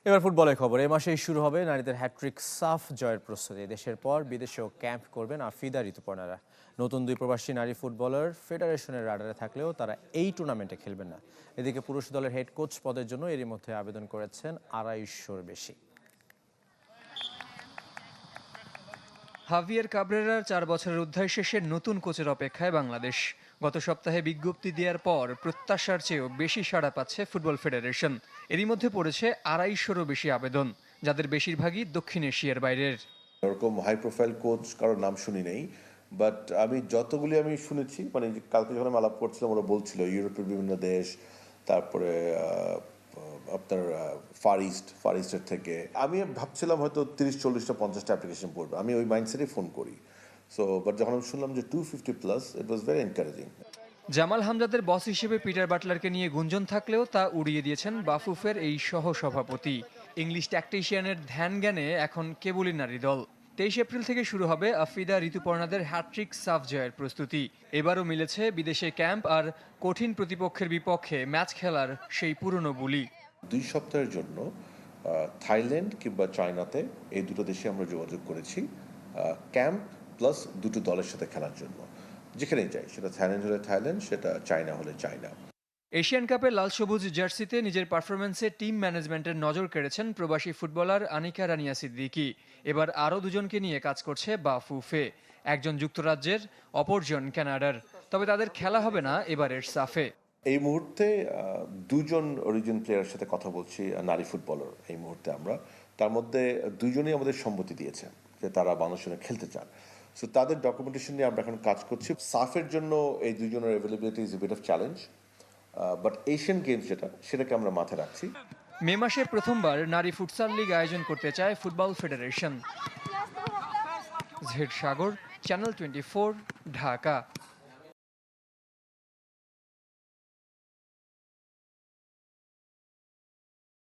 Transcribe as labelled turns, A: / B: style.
A: এবার ফুটবলের খবর। এই মাসেই শুরু হবে নারীদের হ্যাট্রিক সাফ জয়ের প্রস্তুতি। দেশের পর বিদেশেও ক্যাম্প করবেন আফিদা ঋতুপর্ণারা। নতুন দুই প্রবাসী নারী ফুটবলার ফেডারেশনের রাডারে থাকলেও তারা এই টুর্নামেন্টে খেলবেন না। এদিকে পুরুষ দলের হেড কোচ পদের জন্য এরই মধ্যে আবেদন করেছেন 250-র বেশি।
B: হাভিয়ের কাবরেরার 4 বছরের অধ্যায় শেষে নতুন কোচের অপেক্ষায় বাংলাদেশ। গত সপ্তাহে বিজ্ঞপ্তি দেওয়ার পর প্রত্যাশার চেয়েও বেশি সাড়া পাচ্ছে ফুটবল ফেডারেশন। এরই মধ্যে পড়েছে 250-রও বেশি আবেদন, যাদের বেশিরভাগই দক্ষিণ এশিয়ার বাইরের।
C: ওরকম হাই প্রোফাইল কোচ কারোর নাম শুনি নেই, বাট আমি যতগুলি আমি শুনেছি, মানে কালকে যখন আমি আলাপ করছিলাম ওরা বলছিল ইউরোপের বিভিন্ন দেশ, তারপরে আপনার ফার ইস্টের থেকে। আমি ভাবছিলাম হয়তো 30, 40, 50টা অ্যাপ্লিকেশন পড়বে, আমি ওই মাইন্ডসেটে ফোন করি। সো বাট যখন আমি শুনলাম যে 250+, ইট ওয়াজ ভেরি এনকারেজিং।
B: জামাল হামজাদের বস হিসেবে পিটার বাটলারকে নিয়ে গুঞ্জন থাকলেও তা উড়িয়ে দিয়েছেন বাফুফের এই সহসভাপতি। ইংলিশ ট্যাকটিশিয়ানের ধ্যান জ্ঞানে এখন কেবলই নারী দল। 23 এপ্রিল থেকে শুরু হবে আফিদা ঋতুপর্ণাদের হ্যাট্রিক সাফ জয়ের প্রস্তুতি। এবারও মিলেছে বিদেশে ক্যাম্প আর কঠিন প্রতিপক্ষের বিপক্ষে ম্যাচ খেলার সেই পুরনো বুলি।
C: 2 সপ্তাহের জন্য থাইল্যান্ড কিংবা চায়নাতে, এই দুটো দেশে আমরা যোগাযোগ করেছি ক্যাম্প প্লাস দুটো দলের সাথে খেলার জন্য। যেখানেই যাই, সেটা থাইল্যান্ড হলে থাইল্যান্ড, সেটা চায়না হলে চায়না।
B: এশিয়ান কাপে লাল সবুজ জার্সিতে নিজের পারফরমেন্সে টিম ম্যানেজমেন্টের নজর কেড়েছেন প্রবাসী ফুটবলার আনিকা রানিয়া সিদ্দিকী। এবার আরও দুজনকে নিয়ে কাজ করছে বাফুফে, একজন যুক্তরাজ্যের, অপরজন কানাডার। তবে তাদের খেলা হবে না এবারের সাফে।
C: এই মুহূর্তে দুজন অরিজিন প্লেয়ারের সাথে কথা বলছি, নারী ফুটবলার। এই মুহূর্তে আমরা তার মধ্যে দুজনেই আমাদের সম্মতি দিয়েছে যে তারা বাংলাদেশে খেলতে চান। সো তাদের ডকুমেন্টেশন নিয়ে আমরা এখন কাজ করছি। সাফের জন্য এই দুজনের availability is a bit of challenge, but Asian games সেটাকে আমরা মাথায় রাখছি।
B: মে মাসে প্রথমবার নারী ফুটসাল লিগ আয়োজন করতে চায় ফুটবল ফেডারেশন। জেড সাগর, চ্যানেল 24, ঢাকা।